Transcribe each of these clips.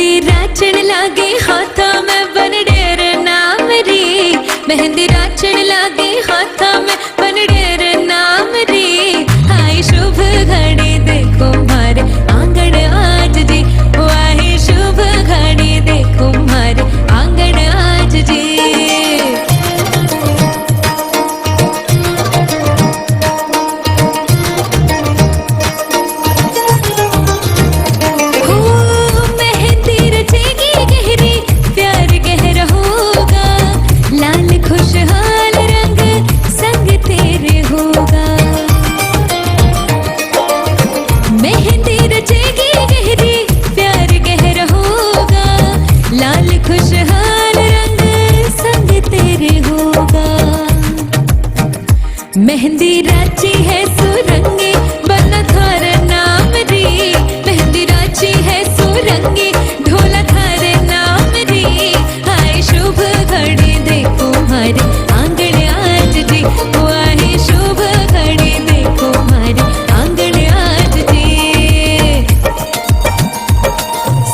मेहंदी राचण लागे हाथा में बन डेर नाम रे। मेहंदी राचण लागे हाथा में बन डेर नाम रे। आई शुभ घड़ी देखो मारे आंगन आज जी। आई शुभ घड़ी देखो मारे आंगन आज जी। मेहंदी राची है सुरंगी बना थार नाम रे। मेहंदी राची है सुरंगी ढोला थार नाम रे। आए शुभ घड़ी देखो हमारे आंगन आज जी। आए शुभ घड़ी देखो हमारे आंगन आज जी।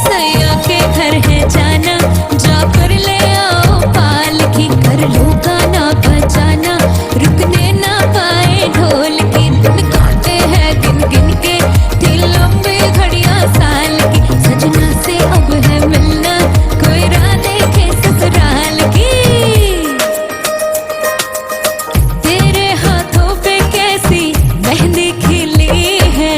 सैया के घर है जाना जाकर ले आओ पालकी। कर लो गाना बजाना रुकने ना ढोल की धुन गाते हैं गिन गिन के थी लंबी घड़ियां साल की। सजना से अब है मिलना कोई राह देखे ससुराल की। तेरे हाथों पे कैसी मेहंदी खिली है।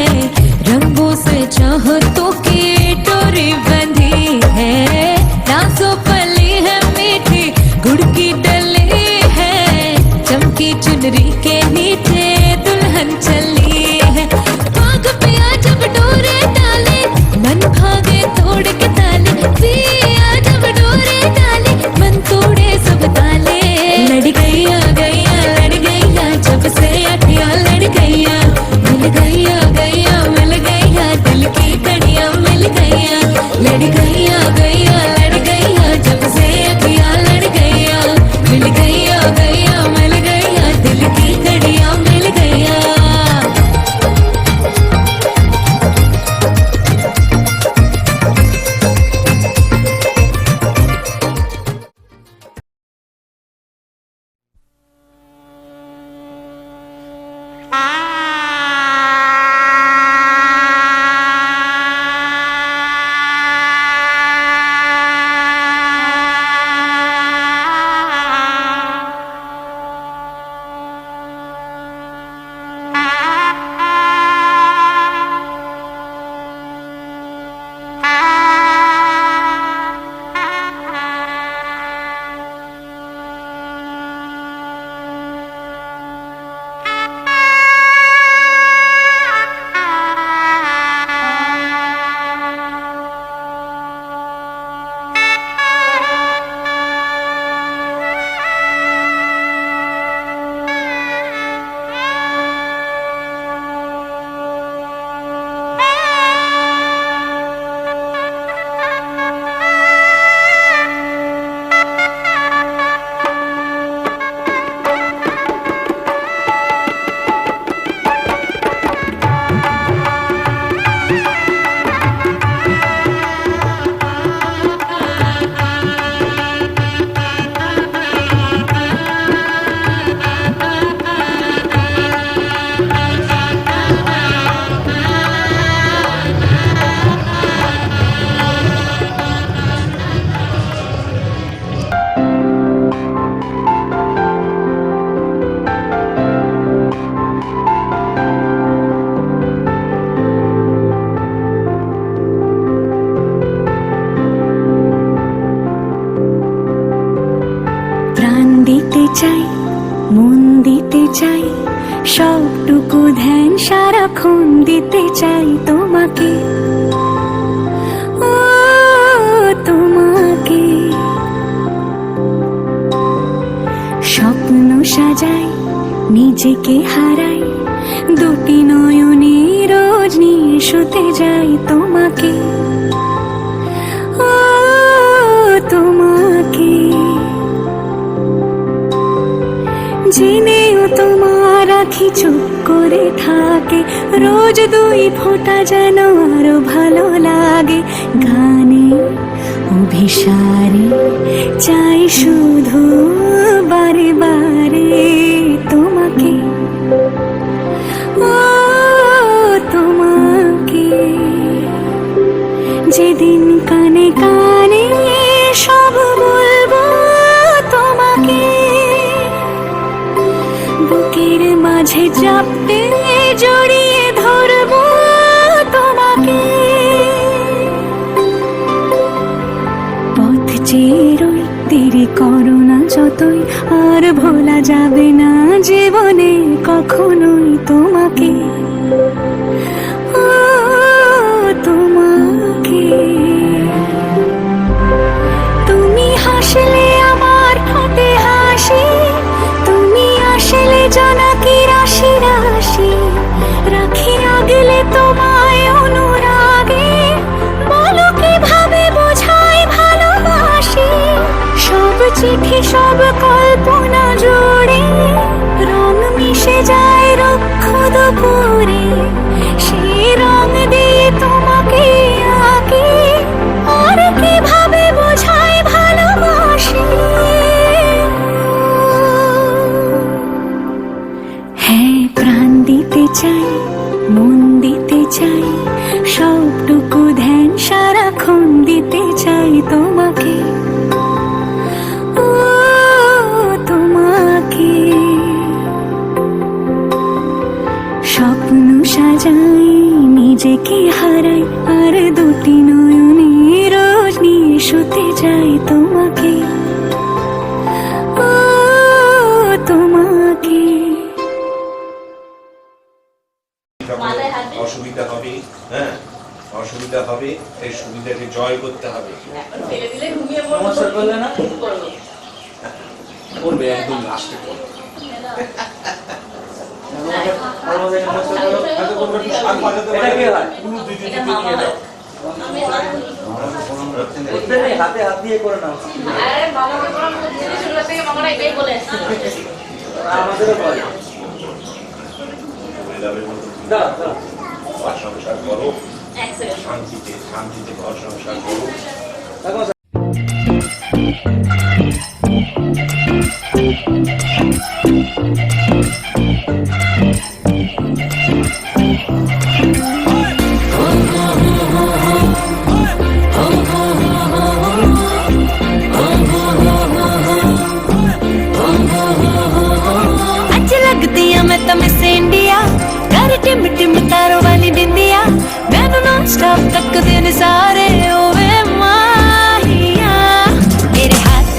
रंगों से चाहतों की डोरी बंधी है। नासों पली है मीठी गुड़ की डली है। चमकी चुनरी के नीचे दुल्हन चली है। भाग पिया जब डोरे डाले मन भागे तोड़ के ताले। पिया जब डोरे डाले मन तोड़े सब ताले। लड़ गैया गैया लड़ गैया जब से अखियां लड़ गैया। मिल गैया गैया मिल गैया दिल की कड़ियां मिल गैया। लड़ गैया गैया लड़ गैया जब से अखियां लड़ गैया। मिल गैया गैया मिल गैया दिल की कड़ियां मिल गैया। চাই মন দিতে চাই সবটুকু ধ্যান সারাক্ষণ দিতে চাই তোমাকে ও তোমাকে স্বপ্ন সাজাই নিজেকে হারাই দুটি নয়নে রোজ নিয়ে শুতে যাই তোমাকে ও তোমাকে জেনেও তোমার আঁখি চুপ করে থাকে রোজ দুই ফোঁটা যেন আরো ভালো লাগে গানে অভিসারে চাই শুধু বারে বারে তোমাকে, ও তোমাকে। যেদিন কানে কানে সব বলবো তোমাকে, বুকের মাঝে চাপতে জড়িয়ে ধরবো তোমাকে। পথ চেরোই দেরি করো না যতই, আর ভোলা যাবে না জীবনে কখনোই তোমাকে, ও তোমাকে। তুমি হাসলে আমার ঠোঁটে হাসি, তুমি আসলে জোনাকি রাশি রাশি, রাখি আগলে তোমায় অনুরাগে, বলো কিভাবে বোঝাই ভালোবাসি। সব চিঠি সব কল্পনা জোড়ে রং মিশে যায় রুক্ষ দুপুরে, সেই রং দিয়ে তোমাকে আঁকি, আর কিভাবে বোঝাই ভালোবাসি। হ্যাঁ, প্রাণ দিতে চাই, মন দিতে চাই, সবটুকু ধ্যান সারাক্ষণ দিতে চাই তোমাকে, ও তোমাকে। স্বপ্ন সাজাই, নিজেকে হারাই, আর দুটি নয়নে রোজ নিয়ে শুতে যাই তোমাকে, ও তোমাকে। অসুবিধা হবে, হ্যাঁ অসুবিধা হবে, এই সুবিধাকে জয় করতে হবে। সমস্যা করলে না করবে, একদম লাস্টে করবে। হাতে হাত দিয়ে করে নাও, আমাদেরও বলে ঘর সংসার করো, শান্তিতে শান্তিতে ঘর সংসার করো। अच्छी लगती है मैं तो मिस इंडिया, कर टिम टिम तारों वाली बिंदिया, मैनू नॉन स्टॉप तक दिन सारे ओवे माहिया। तेरे हाथ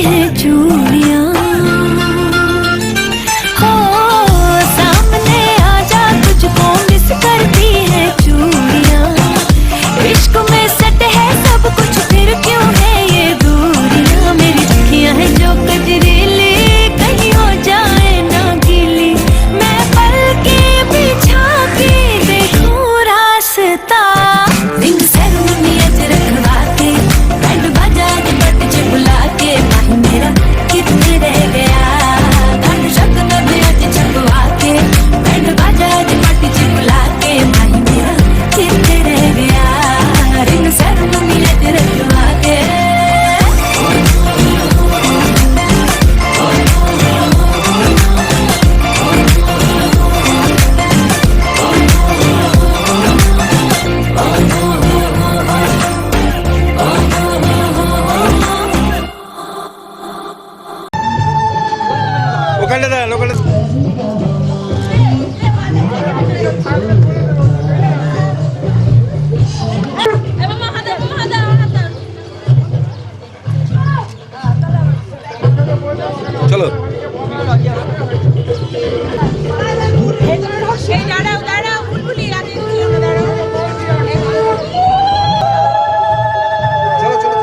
हैं चूड़ियां हो सामने आजा तुझको मिस करती है चूड़ियां इश्क में सट है सब कुछ फिर क्यों है ये दूरियां मेरी अखियां हैं जो कजरीली कहीं हो जाए ना गीली मैं पल के बिछा के देखूं रास्ता रिंग सेरेमनी आज रखवा के बैंड बाजा के बट च बुला के भाई मेरा कितने रह गया गान शब्द में भी आज छपवा के बैंड बाजा के बट च बुला के भाई मेरा कितने रह गया रिंग सेरेमनी आज रखवा के ওখানে দাঁড়ান ওখানে চলো সেই দাঁড়াও দাঁড়াও ফুলফুলি রাতে দাঁড়াও চলো চলো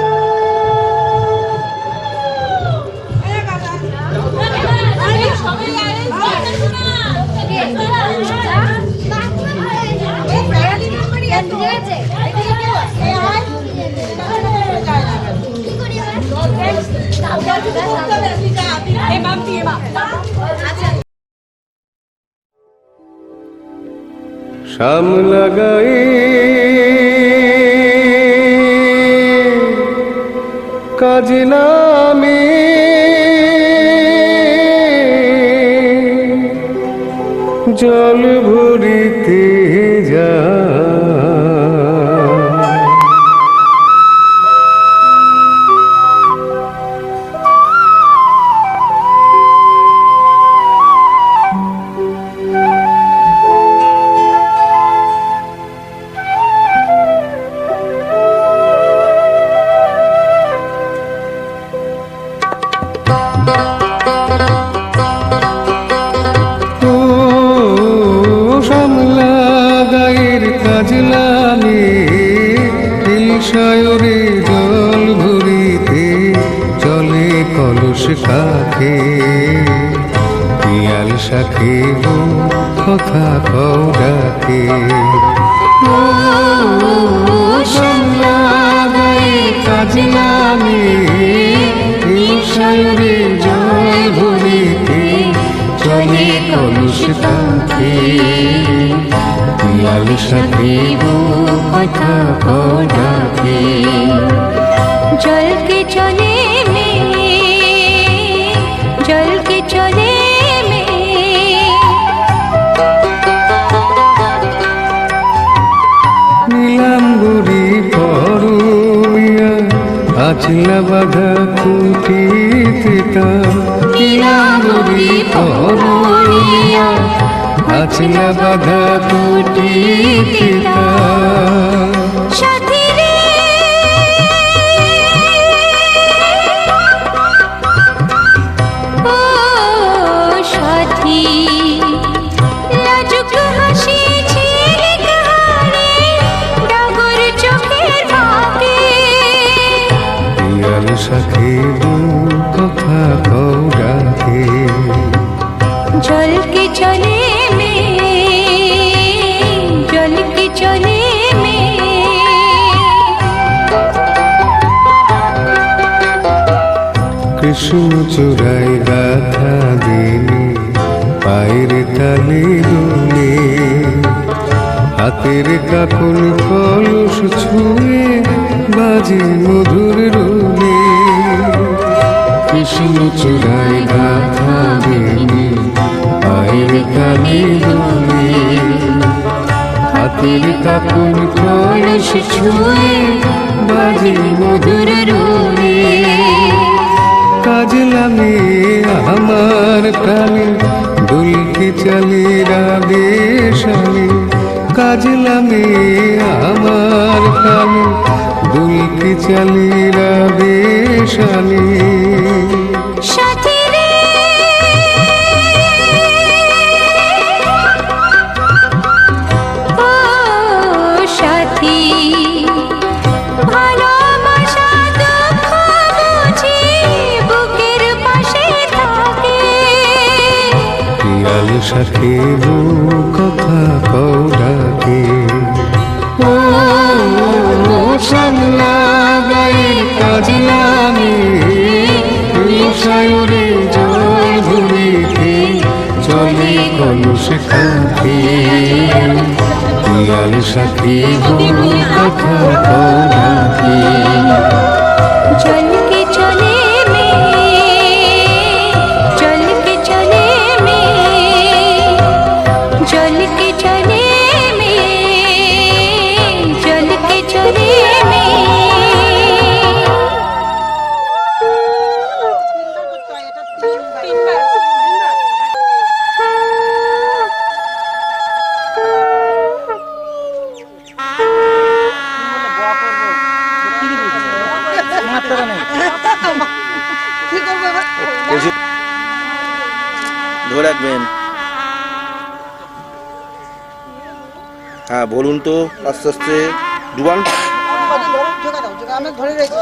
শাম লাগাই কাজ নামে জল ভরিতে যা সায়রে জল ভরিতে চলে কলস কাখে পিয়াল শাখে কথা কও ডাকে কাজ নামে সায়রে জল ভরিতে চলে কলস কাখে পিয়াল শাখে কথা কও ডাকে जल के चले में जल के चले में নীলাম্বরী পরমিয়া আছলা বাধা কুটিতে নীলাম্বরী পরমিয়া আছলা বাধা কুটিতে সাথে কথা কও ডাকে जल के चले में जल के चले में কৃষ্ণ চূড়ায় গাথা দিনে পায়ের তালে দোলে হাতের কাকন কলস ছুঁয়ে বাজে মধুর রোলে কৃষ্ণ চূড়ায় গাথা দিনে পায়ের তালে দোলে হাতের কাকন কলস ছুঁয়ে বাজে মধুর রোলে কাজ লাগে আমার প্রাণে দুলকে চলে রাধে শালে কাজ লাগে আমার প্রাণে দুলকে চলে রাধে শালে সাথে কথা কও ডাকে ও সামলা গায়ে কাজলামে সায়রে জল ভুলিতে চলে কলস কাঁধে পিয়াল সাথে কথা কও ডাকে चल के चले में चल के चले में चल के चले में चल के चले में ধরে রাখবেন। হ্যাঁ বলুন তো আস্তে আস্তে ডুবান। ধরে রেখেছি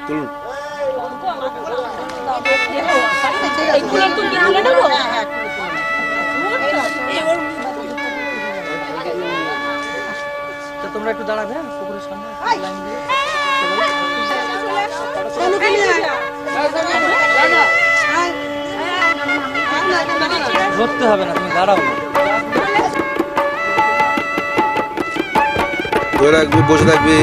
তুলুন। তোমরা একটু দাঁড়াবে পুকুরের সামনে লাইন দিয়ে ধরতে হবে না, তুমি দাঁড়াও না। ধরে রাখবি, বসে থাকবি।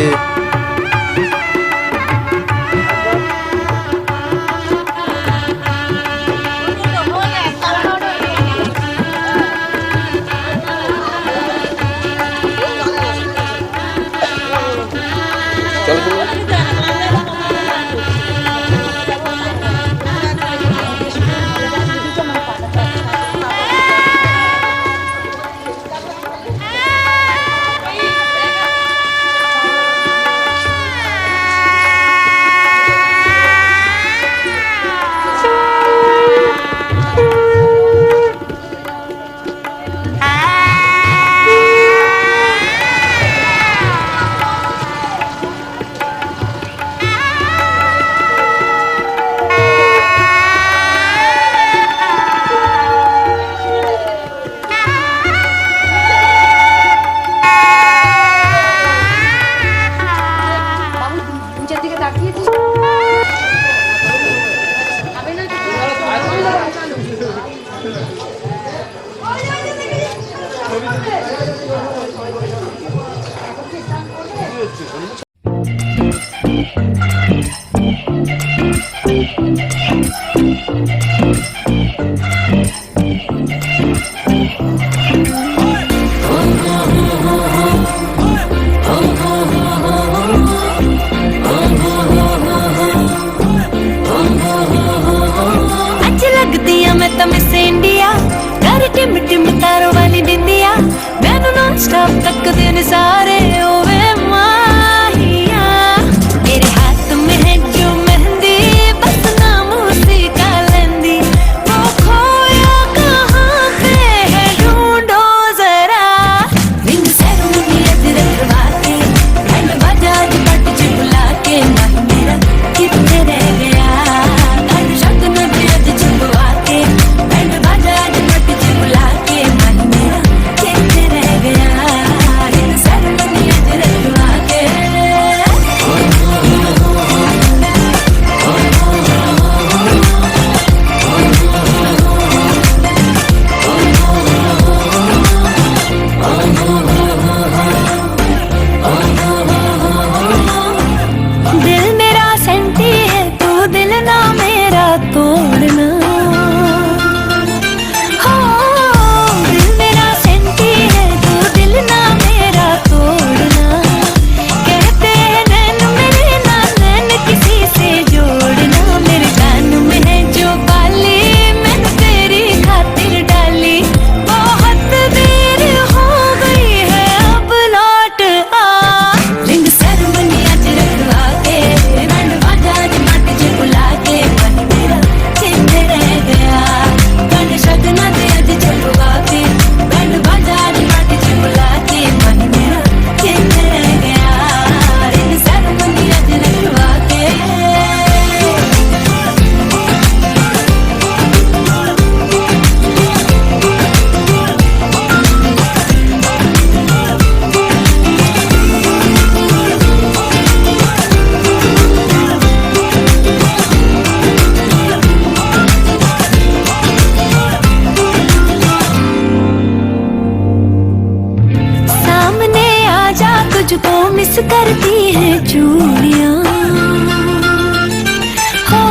চল करती है चूड़ियाँ हो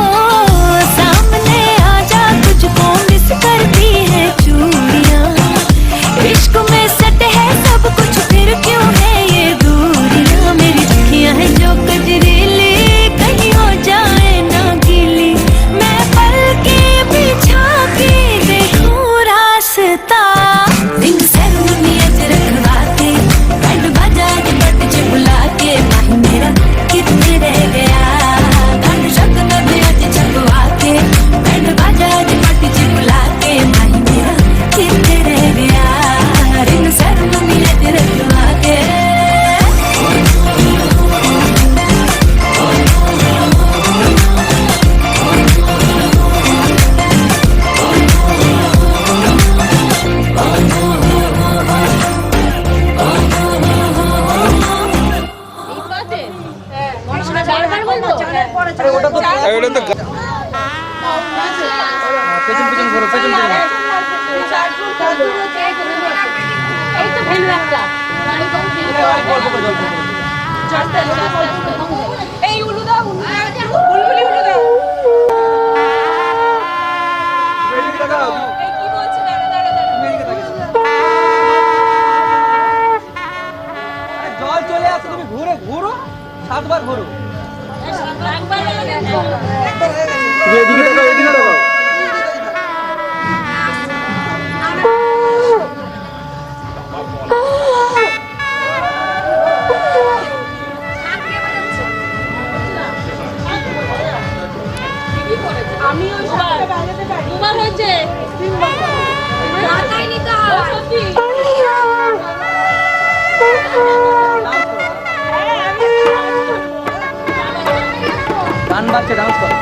सामने आजा तुझको मिस करती है चूड़ियाँ इश्क में सट है सब कुछ फिर क्यों है ये दूरियाँ मेरी अखियाँ हैं जो कजरीली कहीं हो जाए ना गीली मैं पल के बिछा के देखूं रास्ता दिन सरमुनियत रखवा के बैंड बाजा के बट च बुला के माही मेरा कितने रह गया गान शब्द नदी अज छपवा के बैंड बाजा के बट च बुला के माही मेरा कितने रह गया दिन सरमुनियत रखवा के পেছন পেছন ঘোরো পেছন পেছন এই তো ভেলু একটা এই উলু দাও বুলবুলি উলু দাও এই কি বলছে জল চলে আসছে তুমি ঘুরে ঘুরো 7 বার ঘুরো আমি ওই সাথে বাজাতে পারি তোমার হচ্ছে মাথায় নিতে হবে সত্যি গান বাজছে ডান্স করো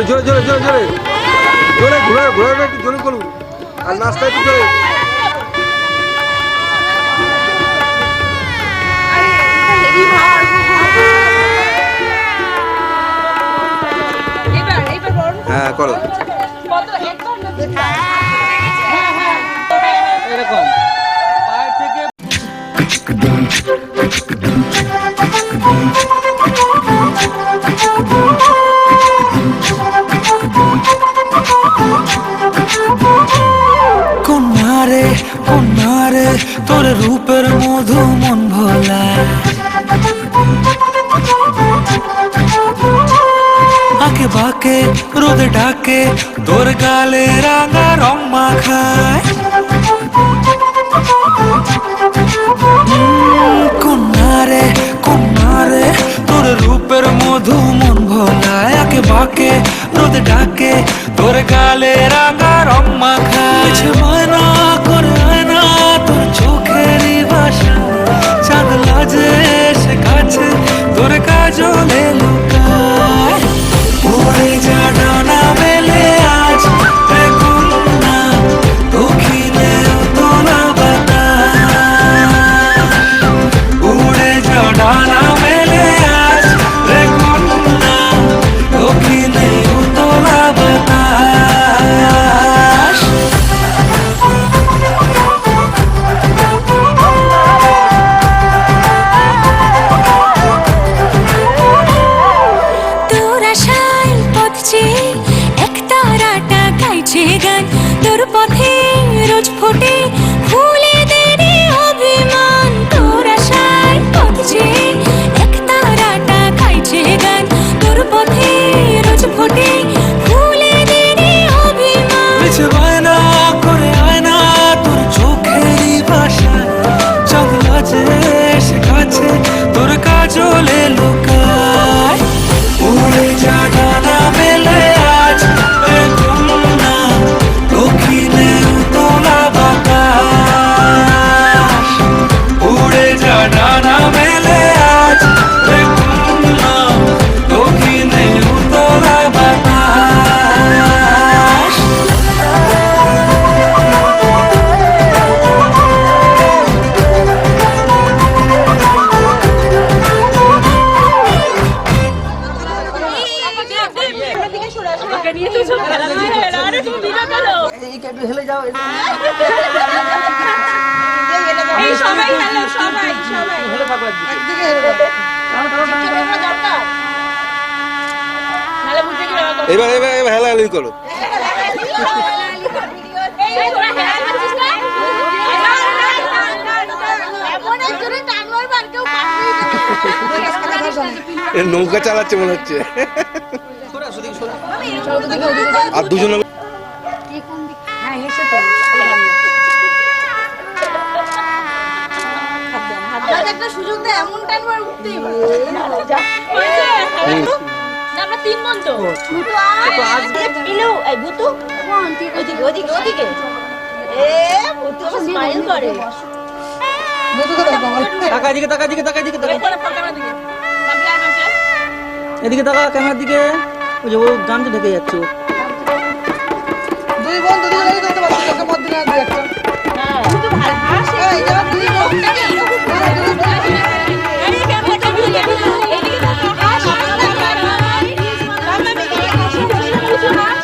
জোরে জোরে জোরে জোরে জোরে ঘোরা ঘোরাটা একটু জোরে করুন আর নাচটা একটু জোরে হ্যাঁ করো এরকম পায়ের থেকে কন্যারে তোর রূপের মধু মন ভোলায় আঁকে বাঁকে রোদে ডাকে তোর গালে রাঙা রং মাখায় কন্যারে তোর রূপের মধু মন ভোলায় আঁকে বাঁকে রোদে ডাকে তোর গালে রাঙা রং মাখায় ময়না করে আয়না তোর চোখেরই ভাষা চাঁদ লাজে এসে কাছে তোর কাজলে লুকায় ওরে যা ডানা মেলে আজ রে কন্যা দক্ষিণে তোলা বাতাস উড়ে যা ডানা মেলে আজ রে কন্যা দক্ষিণে তোলা বাতাস সবাই হ্যালো সবাই সবাই হেলে থাকো একদিকে দরকার নালে বুঝতে কি ব্যাপার এবার এবার এবার হেলাহেলি করো। এই তোরা হেলাল করছিস না এমন একজনে টাঙ্গর বার কেউ এ নৌকা চালাচ্ছে মনে হচ্ছে। আর দুজন একটা সুযোগ দেয় এমন টাইমবার উঠতেই আমরা তিন বোন তো ইলু এই ভূতু ওদিকে ওদিকে ওদিকে এ ভূতু স্মাইল করে তাকা এদিকে তাকা এদিকে তাকা এদিকে তাকা ক্যামেরা দিকে বাবলা আছে এদিকে তাকা ক্যামেরার দিকে ওই যে ও গামছা ঢেকে যাচ্ছে ও। দুই বোন দুই লাগে তো বাচ্চা তোকে মত দিনা দুই একটা হ্যাঁ ভূতু ভালো হাসি এই যা দুই লোকটা কি এই ক্যামেরাটা দিকে এদিকে হাস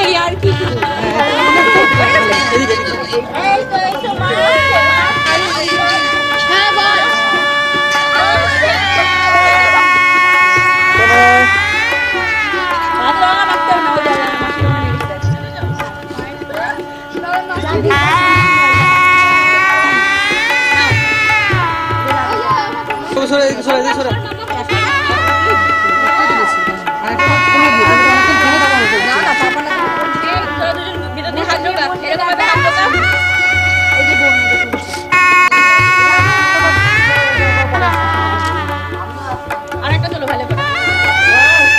এই আর কি এই তো মা হ্যাঁ বল ভালো লাগতে না ওই সরে এদিকে সরে এদিকে সরে আরেকটা চলো ভালো করে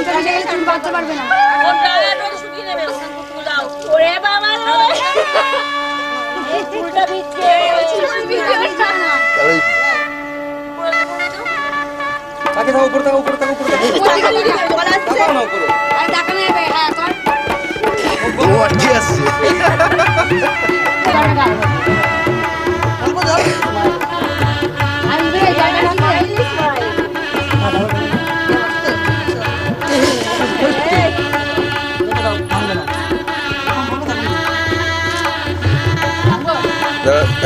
বাঁচতে পারবে না। কোনটা রোদ শুকিয়ে নেবে দাও ওরে বাবা এই ফুলটা ভিজছে তাকে থাকো উপরে থাকো উপরে থাকো উপরে থাকো জল আসছে তাকাও না উপরে আরে টাকা নেবে, হ্যাঁ কর। ও আজকে আসছে আসবে, জায়গা ঠিক আছে।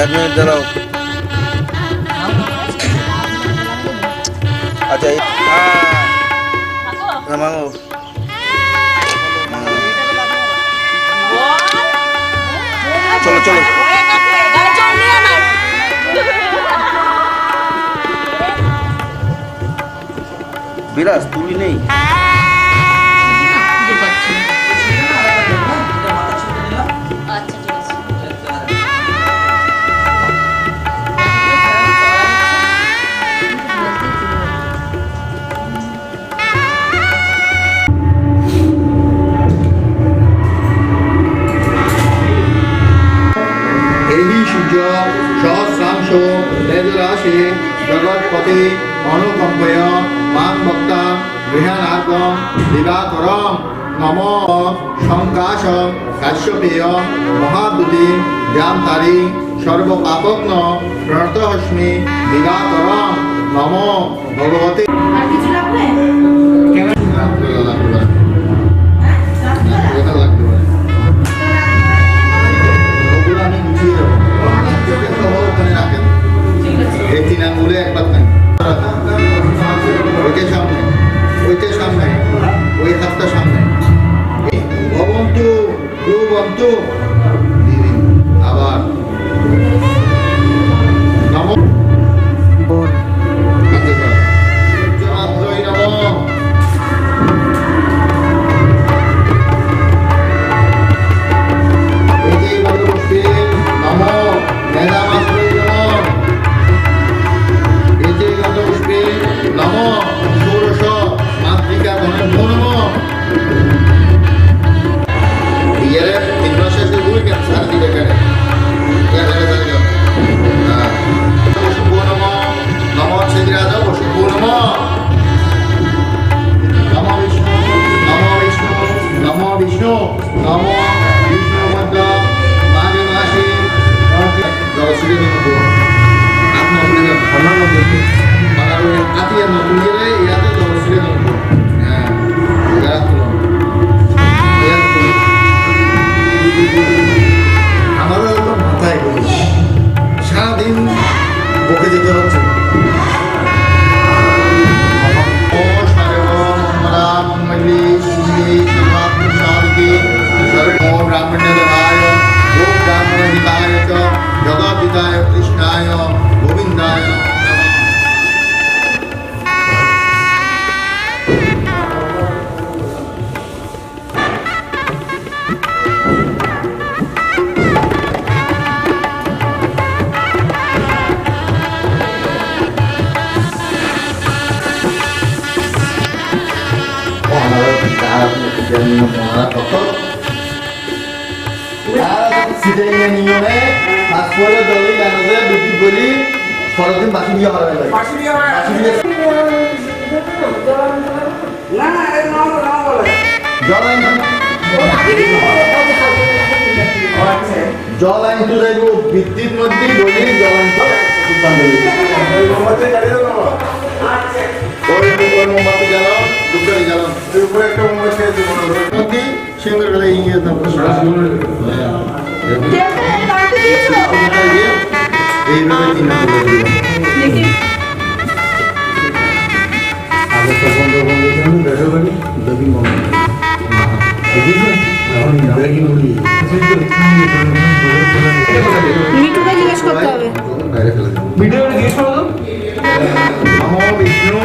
এক মিনিট দাঁড়াও আচ্ছা মামো চলো চলো বিরাজ তুলি নেই এই সূর্য সহস্রাংশ তেজরাশি জগৎপতি অনুকম্পয় মাং ভক্তা গৃহানার্গম দিবাকরম নম সংকাশ কাশ্যপেয় মহাদুতি জামতারি সর্বপাপগ্ন প্রণতহস্মি দিবাকরম নম ভগবতী আর কিছু লাগবে? আমি বুঝিয়ে দেবো ওখানে রাখেন এই তিন আঙ্গুলে একবার নেন ওইটার সামনে ওইটার সামনে ওই হাতটা সামনে ভবন্তু ভবন্তু আবার নম সূর্যমাত্রই নম বিষ্ণু নম বিষ্ণু মধ্য মাঝে মাসে জলশ্রী আপনার অন্যান্য আতিয়া নতুন ইয়াতে জলশ্রী হ্যাঁ আমারও একদম মাথায় সারাদিন বকে যেতে হচ্ছে জগদ্দিতায় কৃষ্ণায় গোবিন্দায় নিয়মে মাছ পরে দলি জানাজে বিদ্যুৎ বলি পরের দিন বাসি বিয়ে করা যায় জল আইন তো যাইব বিদ্যুৎ মধ্যে বলি জল আইন মোমবাতি জ্বালাম দুপুরে জ্বালাম উপরে একটা মোমবাতি সিঙ্গুর গেলে ইয়ে এইভাবে তিন আগে তো বন্ধ দক্ষিণ বন্ধ মিঠুকে জিজ্ঞেস করতে হবে। ভিডিও জিজ্ঞেস করো নমো বিষ্ণু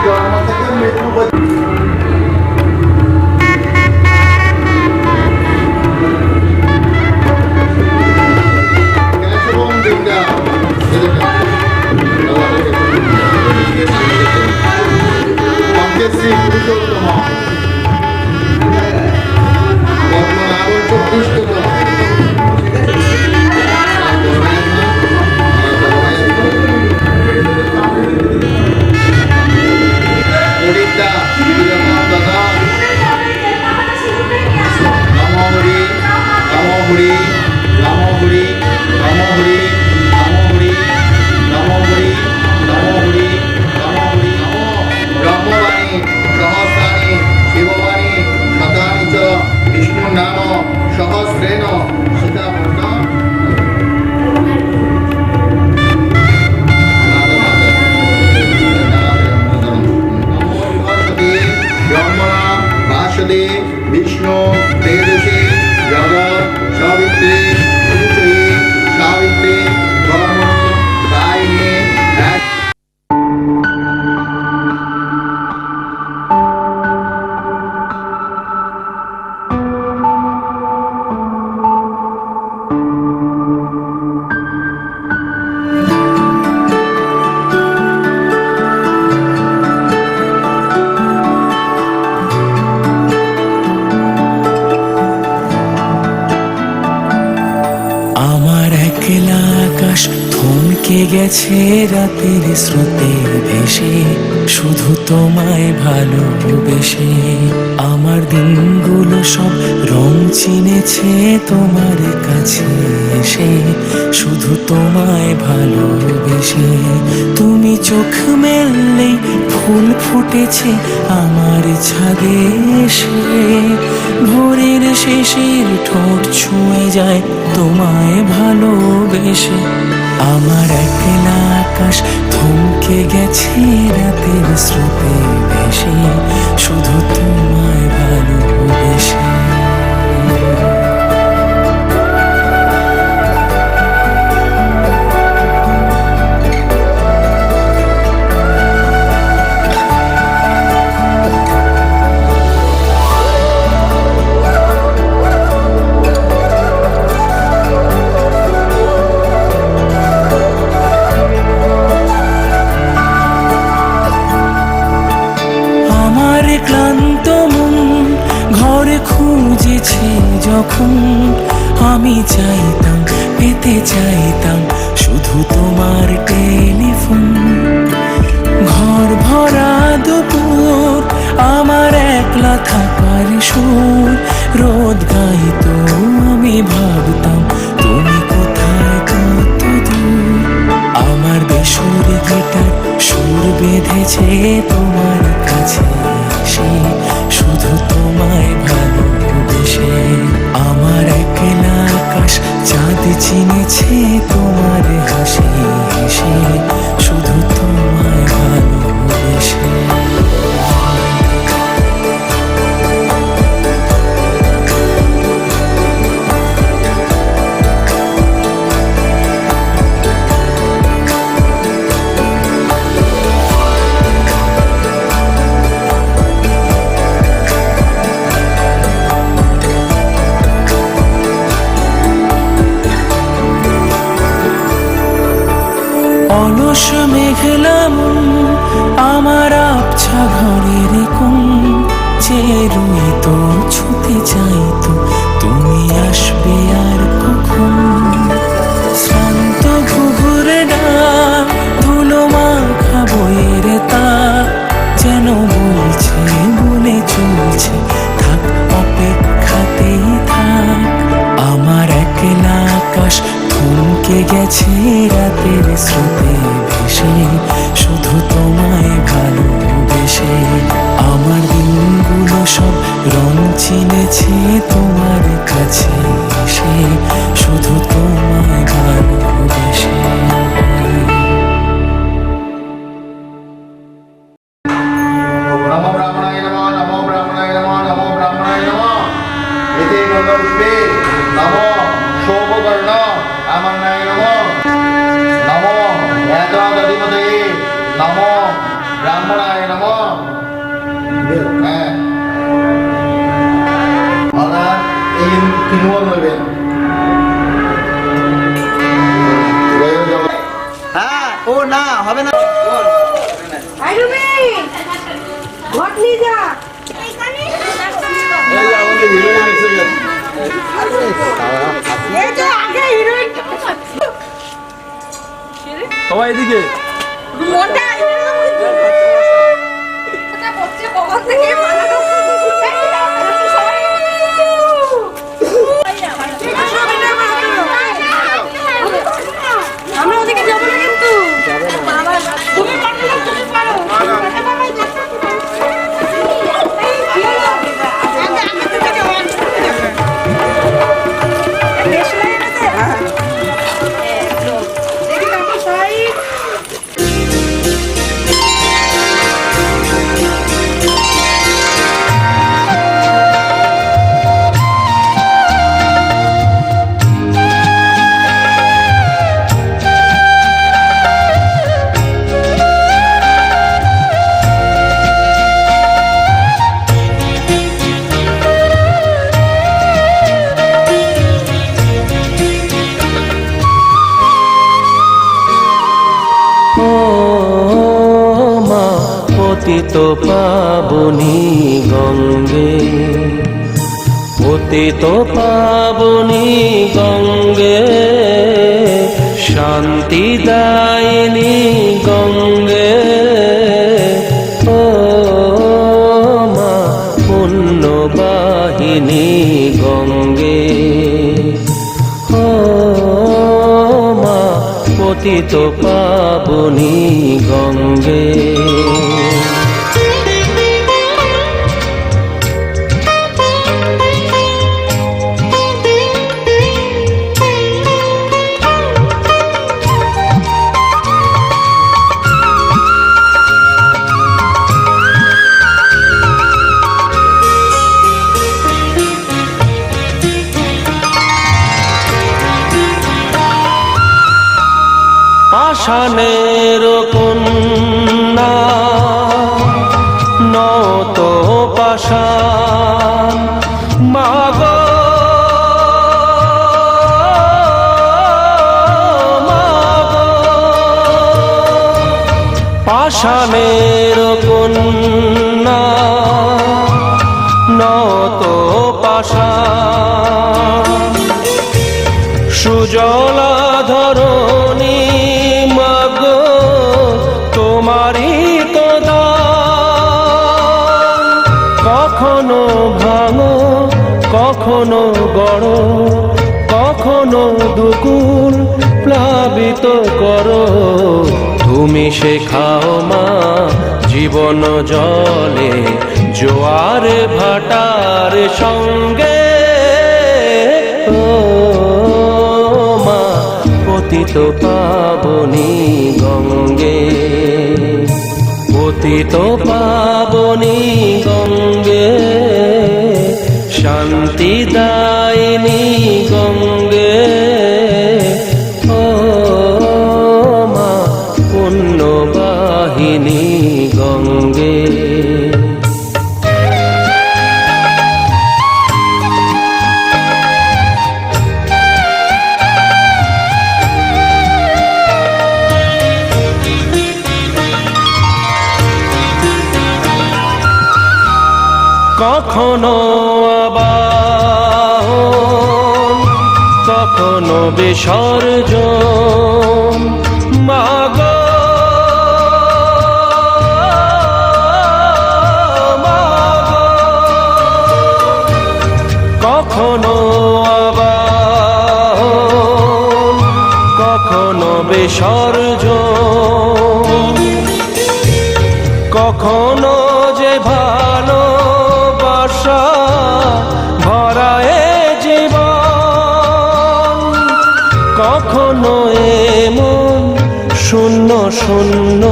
জন্ম থেকে মৃত্যু পর্যন্ত আকাশ থমকে গেছে রাতের স্রোতে ভেসে, শুধু তোমায় ভালোবেসে। আমার দিনগুলো সব রং চিনেছে তোমার কাছে এসে, শুধু তোমায় ভালোবেসে। তুমি চোখ মেললেই ফুল ফুটেছে আমার ছাদে এসে, ভোরের শেষের ঠোঁট ছুঁয়ে যায় তোমায় ভালোবেসে। আমার একলা আকাশ থমকে গেছে রাতের স্রোতে ভেসে, শুধু তোমায় ভালোবেসে। ক্লান্ত মন ঘরে খুঁজেছে যখন, আমি চাইতাম পেতে চাইতাম শুধু তোমার টেলিফোন। ঘর ভরা দুপুর আমার একলা থাকার সুর রোদ গাইতো, আমি ভাবতাম তুমি কোথায় কত দূর। আমার বেসুর গিটার সুর বেঁধেছে তোমার কাছে এসে, শুধু তোমায় ভালোবেসে। আমার একলা আকাশ চাঁদ চিনেছে তোমার হাসি হেসে, শুধু তোমায় ভালোবেসে। অলস মেঘলা মন আমার আবছা ঘরের কোণ, চেয়ে রইতো ছুতে চাইতো তুমি আসবে আর কখন। শ্রান্ত ঘুঘুরে ডাক ধুলো মাখা বইয়ের তাক যেন বলছে বলে চলছে থাক অপেক্ষাতেই থাক। আমার একলা আকাশ থমকে গেছে রাতের স্রোতে ভেসে, শুধু তোমায় ভালোবেসে। আমার দিনগুলো সব রং চিনেছে তোমার কাছে এসে, শুধু তোমায় ভালোবেসে। নমো ব্রাহ্মণায় নমঃ, নমো ব্রাহ্মণায় নমঃ, নমো ব্রাহ্মণায় নমঃ। এতে গঙ্গাপুষ্পে নমো শোভকর্ণ আমরণায় নমঃ, নমো নেত্রাদধিপতয়ে নমো ব্রাহ্মণায় নমঃ। হ্যাঁ আপনারা এই তিনবার বলবেন। হ্যাঁ ও না হবে না। ঘট নিয়ে যা। এই যে আগে হিরোইন সবাই এদিকে। মোটা এটা বসছে কখন থেকে বানানো। আমরা ওদিকে যাবো না কিন্তু। তুমি পারো না, তুমি পারো। পতিত পাবনী গঙ্গে, পতিত পাবনী গঙ্গে, শান্ত শান্তিদায়িনী গঙ্গে ও মা পুণ্যবাহিনী গঙ্গে ও মা পতিত পাবনী গঙ্গে পাষাণের কন্যা নত পাষাণ মাগ পাষাণের কন্যা নত পাষাণ সুজলা ধরণী মাগো তোমারই তো দান কখনো ভাঙো কখনো গড়ো কখনো দুকুল প্লাবিত করো তুমি শেখাও মা জীবন জলে জোয়ার ভাটার সঙ্গে ও মা পতিত পাবনী গঙ্গে পতিত পাবনী গঙ্গে শান্তিদায়িনী গঙ্গে ও মা পুণ্যবাহিনী গঙ্গে কখনো আবাহন কখনো বিসর্জন মাগো কখনো আবাহন কখনো বিসর্জন কখনো যে ভালো ভরায় জীবন কখনো এমন শূন্য শূন্য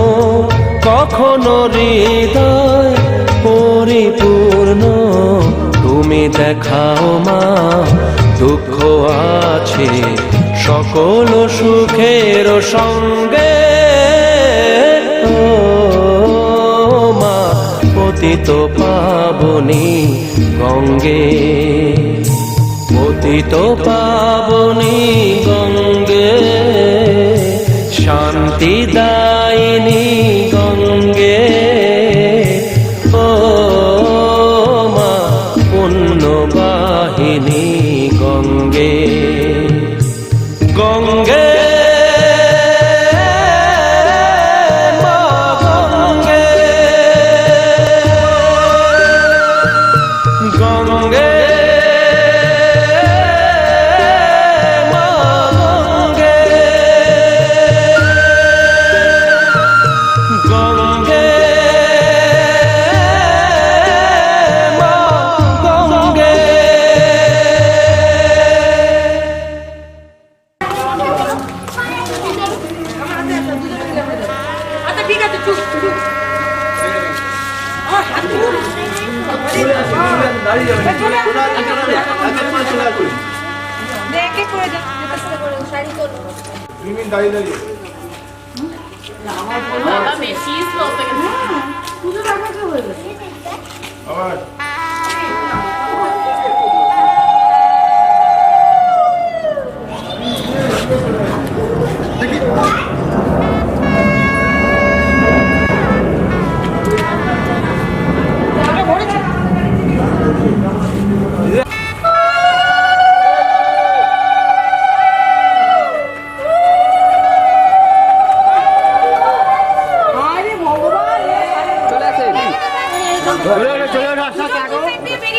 কখনো হৃদয় পরিপূর্ণ তুমি দেখাও মা দুঃখ আছে সকল সুখের সঙ্গে ও মা পতিত পাবনী গঙ্গে পতিত পাবনী গঙ্গে শান্তিদায়িনী গঙ্গে ও মা পুণ্যবাহিনী গঙ্গে গঙ্গে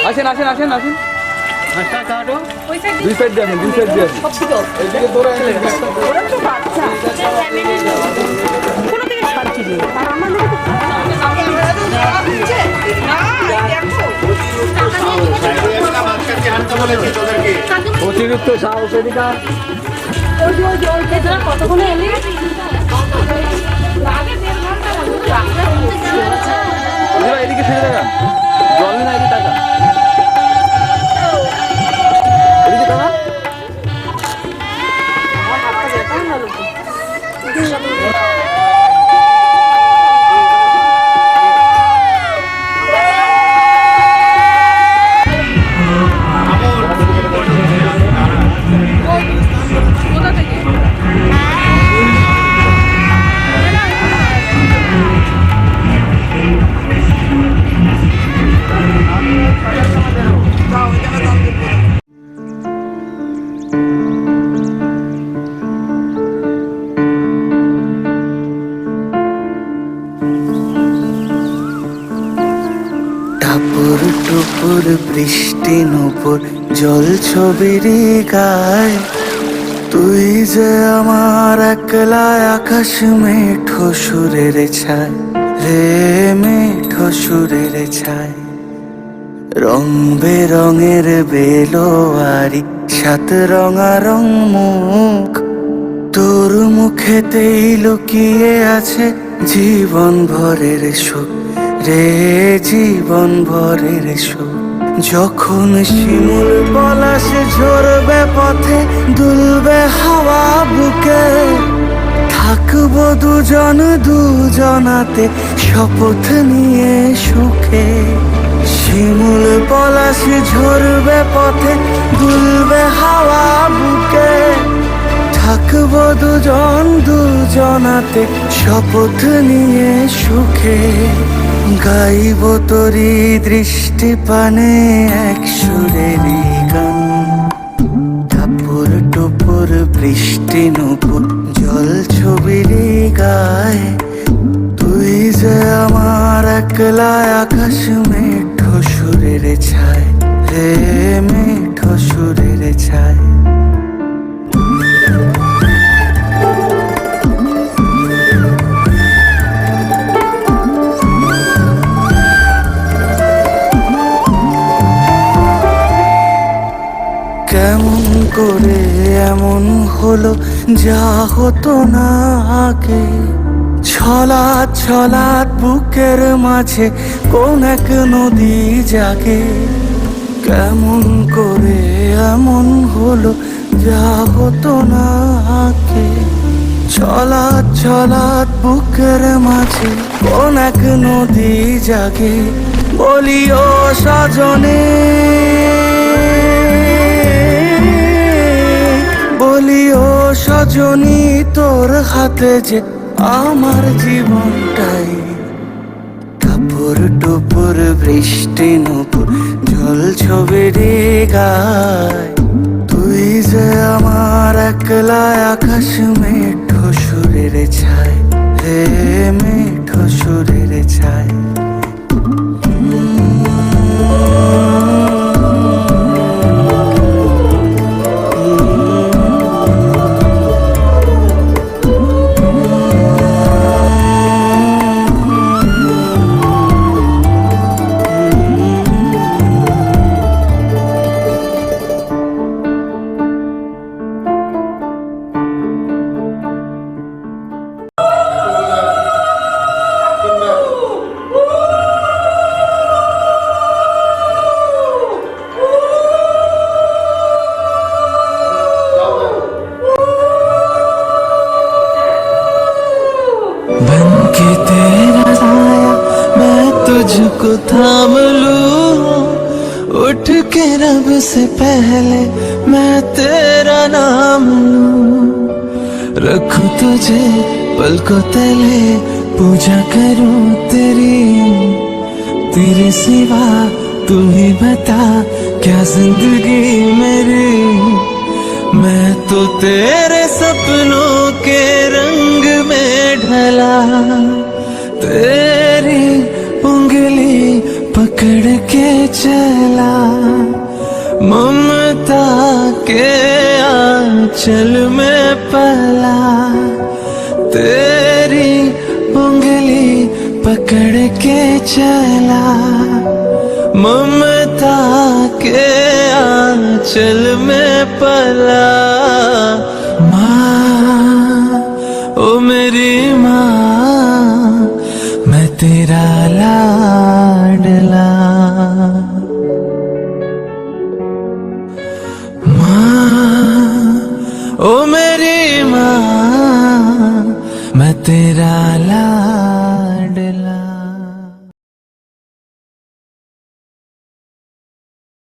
আসেন আসেন আসেন আসেন দুই সাইড দিয়ে আসেন দুই সাইড দিয়ে আসেন এইদিকে ধরে কোনো দিকে শান্তি নেই আর আমাদের অতিরিক্ত সাহস এদিকে কতক্ষণে এলি এদিকে ফিরে দেখান জল না এদিকে টাকা এদিকে টাকা টাপুর টুপুর বৃষ্টি নুপুর জল ছবির গায় তুই যে আমার একলা আকাশ মেঠো সুরের ছায় রে মেঠো সুরের ছায় রং বেরঙের বেলোয়ারি সাত রঙা রং মুখ তোর মুখেতেই লুকিয়ে আছে জীবন ভরের সুখ রে জীবন ভরের সুখ যখন শিমুল পলাশ ঝরবে পথে দুলবে হাওয়া বুকে থাকবো দুজন দুজনাতে শপথ নিয়ে সুখে শিমুল পলাশ ঝরবে পথে দুলবে হাওয়া বুকে থাকবো দুজন দুজনাতে শপথ নিয়ে সুখে গাইব তোরি দৃষ্টি পানে এক সুরের গান টাপুর টুপুর বৃষ্টি নুপুর জল ছবির গায় তুই যে আমার একলা আকাশ মেঠো সুরের ছায় রে মেঠো সুরের ছায় কেমন করে এমন হলো যা হতো না আগে ছলাৎ ছলাৎ বুকের মাঝে কোন এক নদী জাগে কেমন করে এমন হলো যা হতো না আগে ছলাৎ ছলাৎ বুকের মাঝে কোন এক নদী জাগে বলিও সজনে বলিও সজনী তোর হাতে যে আমার জীবনটাই টাপুর টুপুর বৃষ্টি নুপুর জল ছবির গায় তুই যে আমার একলা আকাশ মেঠো সুরের ছায় রে মেঠো সুরের ছায় बनके तेरा साया मैं तुझको थाम लूं उठ के रब से पहले मैं तेरा नाम लूं रखूं तुझे पलकों तले पूजा करूं तेरी तेरे सिवा तू ही बता क्या जिंदगी मेरी मैं तो तेरे सपनों के रंग में ढला तेरी उंगली आंचल में पला, तेरी उंगली पकड़ के चला, ममता के आंचल में पला। माँ, ओ मेरी माँ, मैं तेरा लाल